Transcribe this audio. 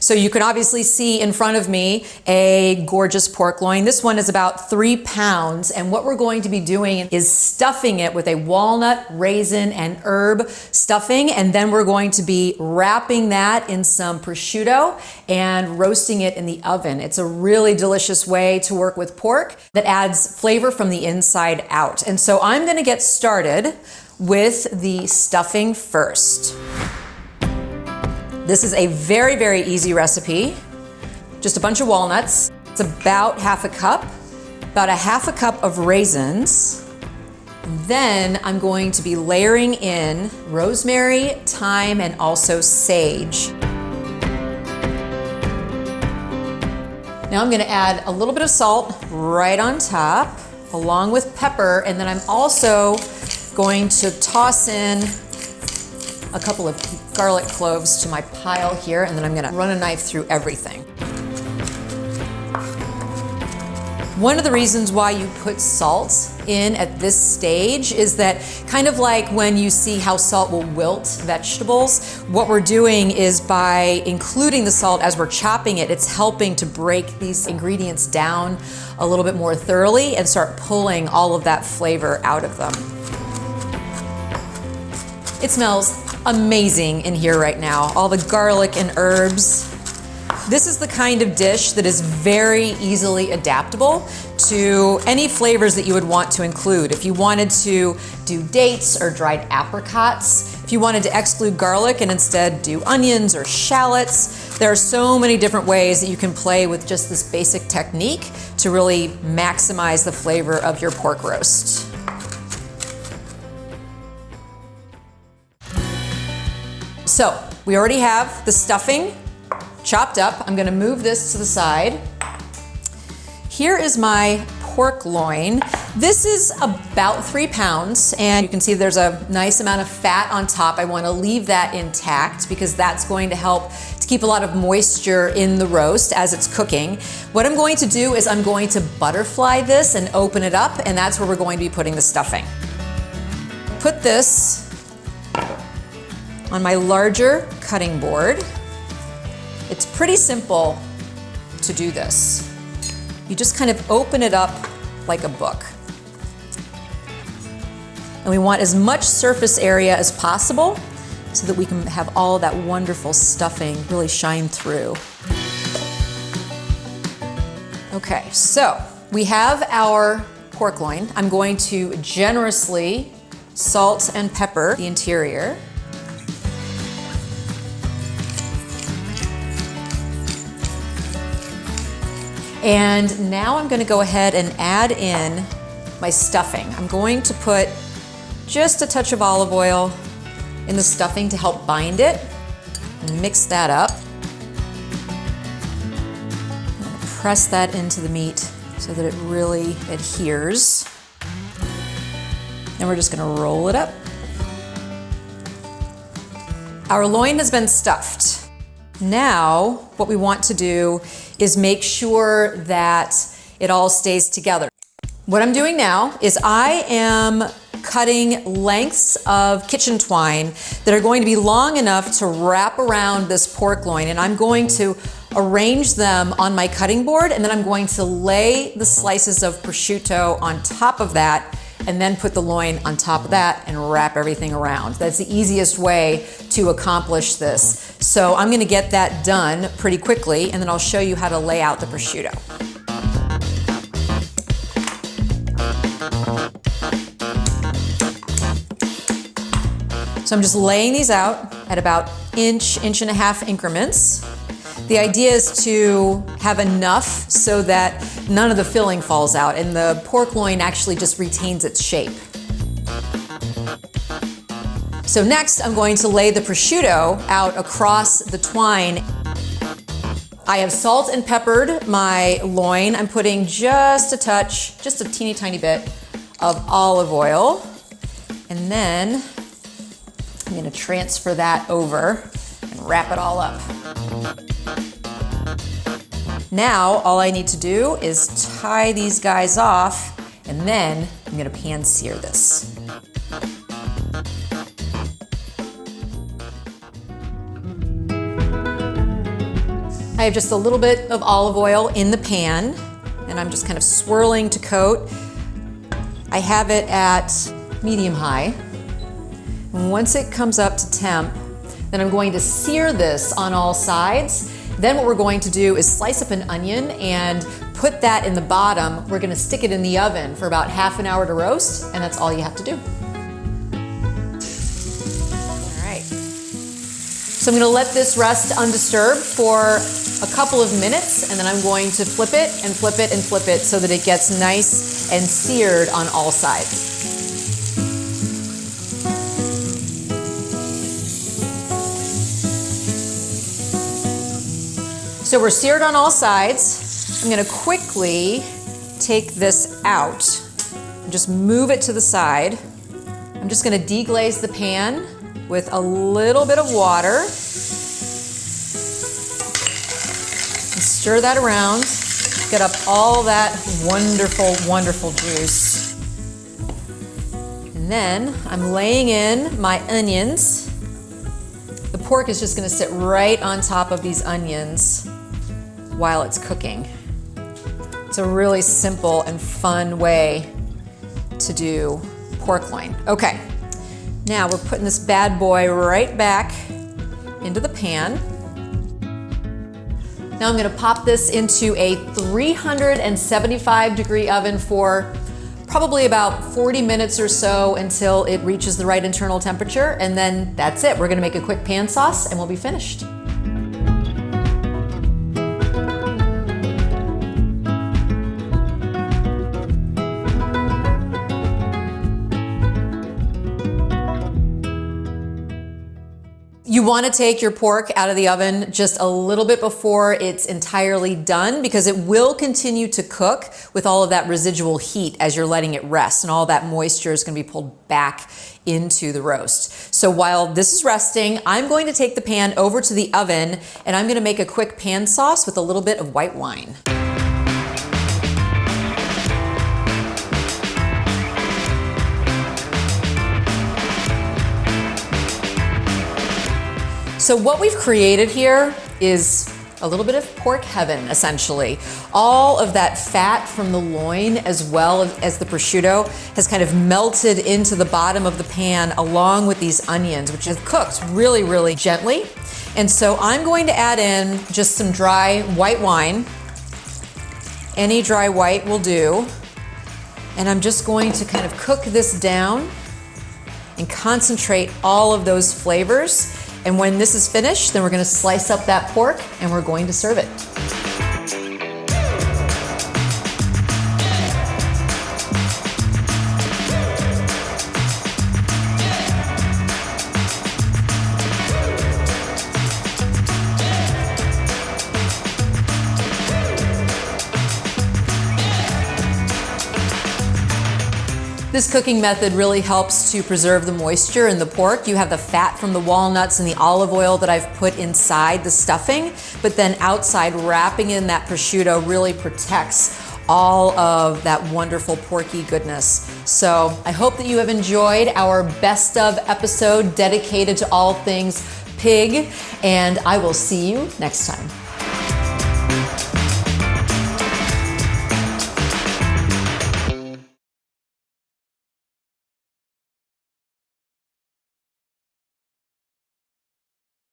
So you can obviously see in front of me a gorgeous pork loin. This one is about 3 pounds, and what we're going to be doing is stuffing it with a walnut, raisin, and herb stuffing, and then we're going to be wrapping that in some prosciutto and roasting it in the oven. It's a really delicious way to work with pork that adds flavor from the inside out. And so I'm going to get started with the stuffing first. This is a very, very easy recipe. Just a bunch of walnuts. It's about half a cup, about a half a cup of raisins. Then I'm going to be layering in rosemary, thyme, and also sage. Now I'm gonna add a little bit of salt right on top, along with pepper, and then I'm also going to toss in a couple of garlic cloves to my pile here, and then I'm gonna run a knife through everything. One of the reasons why you put salt in at this stage is that kind of like when you see how salt will wilt vegetables, what we're doing is by including the salt as we're chopping it, it's helping to break these ingredients down a little bit more thoroughly and start pulling all of that flavor out of them. It smells amazing in here right now. All the garlic and herbs. This is the kind of dish that is very easily adaptable to any flavors that you would want to include. If you wanted to do dates or dried apricots, if you wanted to exclude garlic and instead do onions or shallots, there are so many different ways that you can play with just this basic technique to really maximize the flavor of your pork roast. So we already have the stuffing chopped up. I'm gonna move this to the side. Here is my pork loin. This is about 3 pounds, and you can see there's a nice amount of fat on top. I wanna leave that intact because that's going to help to keep a lot of moisture in the roast as it's cooking. What I'm going to do is I'm going to butterfly this and open it up, and that's where we're going to be putting the stuffing. Put this on my larger cutting board. It's pretty simple to do this. You just kind of open it up like a book. And we want as much surface area as possible so that we can have all that wonderful stuffing really shine through. Okay, so we have our pork loin. I'm going to generously salt and pepper the interior. And now I'm gonna go ahead and add in my stuffing. I'm going to put just a touch of olive oil in the stuffing to help bind it and mix that up. I'm gonna press that into the meat so that it really adheres. Then we're just gonna roll it up. Our loin has been stuffed. Now, what we want to do is make sure that it all stays together. What I'm doing now is I am cutting lengths of kitchen twine that are going to be long enough to wrap around this pork loin, and I'm going to arrange them on my cutting board, and then I'm going to lay the slices of prosciutto on top of that, and then put the loin on top of that and wrap everything around. That's the easiest way to accomplish this. So I'm gonna get that done pretty quickly, and then I'll show you how to lay out the prosciutto. So I'm just laying these out at about inch and a half increments. The idea is to have enough so that none of the filling falls out and the pork loin actually just retains its shape. So next, I'm going to lay the prosciutto out across the twine. I have salt and peppered my loin. I'm putting just a touch, just a teeny tiny bit of olive oil. And then I'm gonna transfer that over and wrap it all up. Now, all I need to do is tie these guys off, and then I'm gonna pan sear this. have just a little bit of olive oil in the pan, and I'm just kind of swirling to coat. I have it at medium-high. And once it comes up to temp, then I'm going to sear this on all sides. Then what we're going to do is slice up an onion and put that in the bottom. We're gonna stick it in the oven for about half an hour to roast, and that's all you have to do. All right. So I'm gonna let this rest undisturbed for a couple of minutes, and then I'm going to flip it and flip it and flip it so that it gets nice and seared on all sides. So we're seared on all sides. I'm gonna quickly take this out and just move it to the side. I'm just gonna deglaze the pan with a little bit of water. And stir that around, get up all that wonderful, wonderful juice. And then I'm laying in my onions. The pork is just gonna sit right on top of these onions while it's cooking. It's a really simple and fun way to do pork loin. Okay, now we're putting this bad boy right back into the pan. Now I'm gonna pop this into a 375-degree oven for probably about 40 minutes or so until it reaches the right internal temperature, and then that's it. We're gonna make a quick pan sauce and we'll be finished. You want to take your pork out of the oven just a little bit before it's entirely done, because it will continue to cook with all of that residual heat as you're letting it rest, and all that moisture is going to be pulled back into the roast. So while this is resting, I'm going to take the pan over to the oven and I'm going to make a quick pan sauce with a little bit of white wine. So what we've created here is a little bit of pork heaven, essentially. All of that fat from the loin as well as the prosciutto has kind of melted into the bottom of the pan along with these onions, which have cooked really, really gently. And so I'm going to add in just some dry white wine. Any dry white will do. And I'm just going to kind of cook this down and concentrate all of those flavors. And when this is finished, then we're going to slice up that pork and we're going to serve it. This cooking method really helps to preserve the moisture in the pork. You have the fat from the walnuts and the olive oil that I've put inside the stuffing, but then outside wrapping in that prosciutto really protects all of that wonderful porky goodness. So I hope that you have enjoyed our best of episode dedicated to all things pig, and I will see you next time.